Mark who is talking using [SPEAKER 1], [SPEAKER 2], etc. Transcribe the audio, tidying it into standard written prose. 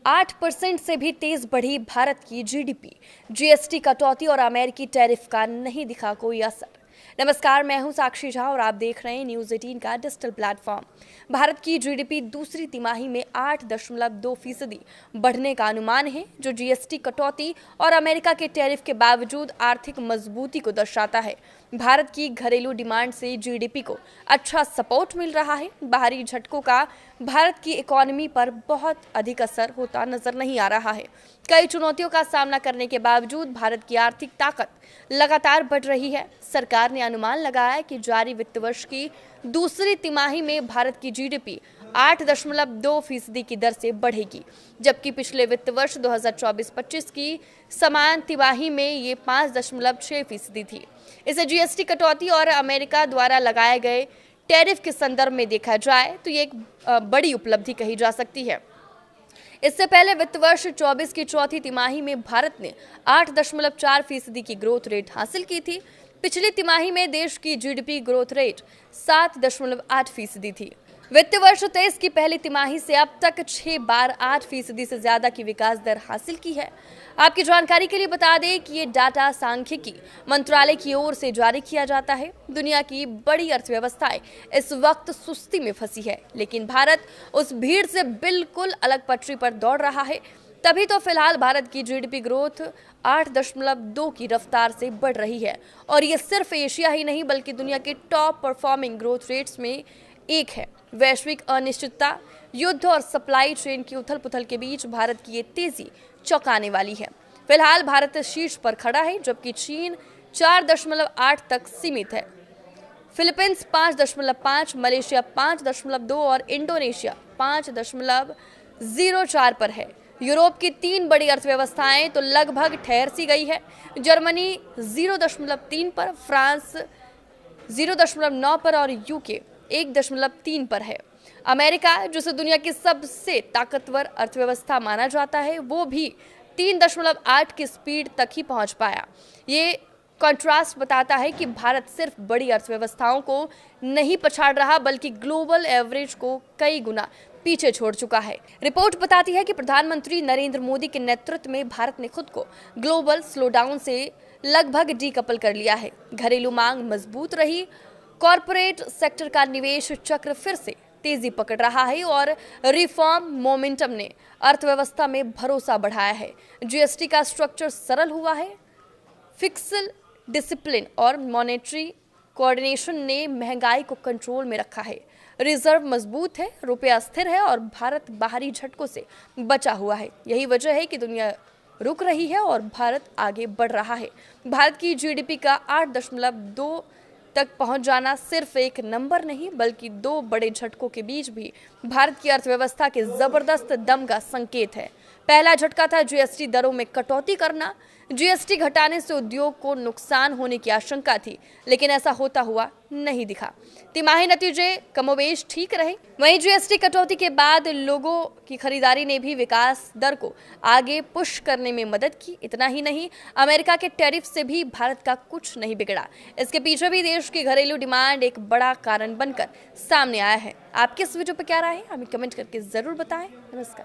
[SPEAKER 1] 8% से भी तेज बढ़ी भारत की जीडीपी। जीएसटी कटौती और अमेरिकी टैरिफ का नहीं दिखा कोई असर। नमस्कार, मैं हूं साक्षी झा और आप देख रहे हैं न्यूज़ 18 का डिजिटल प्लेटफॉर्म। भारत की जीडीपी दूसरी तिमाही में 8.2% बढ़ने का अनुमान है, जो जीएसटी कटौती और अमेरिका के टैरिफ के बावजूद आर्थिक मजबूती को दर्शाता है। भारत की घरेलू डिमांड से जीडीपी को अच्छा सपोर्ट मिल रहा है। बाहरी झटकों का भारत की इकोनॉमी पर बहुत अधिक असर होता नजर नहीं आ रहा है। कई चुनौतियों का सामना करने के बावजूद भारत की आर्थिक ताकत लगातार बढ़ रही है। सरकार ने अनुमान लगाया है कि जारी वित्त वर्ष की दूसरी तिमाही में भारत की जीडीपी 8.2% की दर से बढ़ेगी, जबकि पिछले वित्त वर्ष 2024-25 की समान तिमाही में ये 5.6% थी। इसे जीएसटी कटौती और अमेरिका द्वारा लगाए गए टैरिफ के संदर्भ में देखा जाए तो ये एक बड़ी उपलब्धि कही जा सकती है। इससे पहले वित्त वर्ष 24 की चौथी तिमाही में भारत ने 8.4% की ग्रोथ रेट हासिल की थी। पिछली तिमाही में देश की जीडीपी ग्रोथ रेट 7.8% थी। वित्त वर्ष 23 की पहली तिमाही से अब तक 6 बार 8% से ज्यादा की विकास दर हासिल की है। आपकी जानकारी के लिए बता दें कि ये डाटा सांख्यिकी मंत्रालय की ओर से जारी किया जाता है। दुनिया की बड़ी अर्थव्यवस्थाएं इस वक्त सुस्ती में फंसी है, लेकिन भारत उस भीड़ से बिल्कुल अलग पटरी पर दौड़ रहा है। तभी तो फिलहाल भारत की जीडीपी ग्रोथ 8.2 की रफ्तार से बढ़ रही है और ये सिर्फ एशिया ही नहीं बल्कि दुनिया के टॉप परफॉर्मिंग ग्रोथ रेट्स में एक है। वैश्विक अनिश्चितता, युद्ध और सप्लाई चेन की उथल-पुथल के बीच भारत की ये तेजी चौंकाने वाली है। फिलहाल भारत शीर्ष पर खड़ा है, जबकि चीन 4.8 तक सीमित है। फिलीपींस 5.5, मलेशिया 5.2 और इंडोनेशिया 5.04 पर है। यूरोप की 3 बड़ी अर्थव्यवस्थाएं तो लगभग ठहर सी गई है। जर्मनी 0.3 पर, फ्रांस 0.9 पर और यूके 1.3 पर है। अमेरिका, जिसे दुनिया की सबसे ताकतवर अर्थव्यवस्था माना जाता है, वो भी 3.8 की स्पीड तक ही पहुंच पाया। ये कंट्रास्ट बताता है कि भारत सिर्फ बड़ी अर्थव्यवस्थाओं को नहीं पछाड़ रहा बल्कि ग्लोबल एवरेज को कई गुना पीछे छोड़ चुका है। रिपोर्ट बताती है कि प्रधानमंत्री नरेंद्र मोदी के नेतृत्व में भारत ने खुद को ग्लोबल स्लोडाउन से लगभग डीकपल कर लिया है। घरेलू मांग मजबूत रही, कॉरपोरेट सेक्टर का निवेश चक्र फिर से तेजी पकड़ रहा है और रिफॉर्म मोमेंटम ने अर्थव्यवस्था में भरोसा बढ़ाया है। जीएसटी का स्ट्रक्चर सरल हुआ है। फिस्कल डिसिप्लिन और मॉनेटरी कोऑर्डिनेशन ने महंगाई को कंट्रोल में रखा है। रिजर्व मजबूत है, रुपया स्थिर है और भारत बाहरी झटकों से बचा हुआ है। यही वजह है कि दुनिया रुक रही है और भारत आगे बढ़ रहा है। भारत की जीडीपी का 8.2 तक पहुंच जाना सिर्फ एक नंबर नहीं बल्कि 2 बड़े झटकों के बीच भी भारत की अर्थव्यवस्था के जबरदस्त दम का संकेत है। पहला झटका था जीएसटी दरों में कटौती करना। जीएसटी घटाने से उद्योग को नुकसान होने की आशंका थी, लेकिन ऐसा होता हुआ नहीं दिखा। तिमाही नतीजे कमोबेश ठीक रहे। वहीं जीएसटी कटौती के बाद लोगों की खरीदारी ने भी विकास दर को आगे पुश करने में मदद की। इतना ही नहीं, अमेरिका के टैरिफ से भी भारत का कुछ नहीं बिगड़ा। इसके पीछे भी देश की घरेलू डिमांड एक बड़ा कारण बनकर सामने आया है। आपकी इस वीडियो पर क्या राय है, हमें कमेंट करके जरूर बताएं। नमस्कार।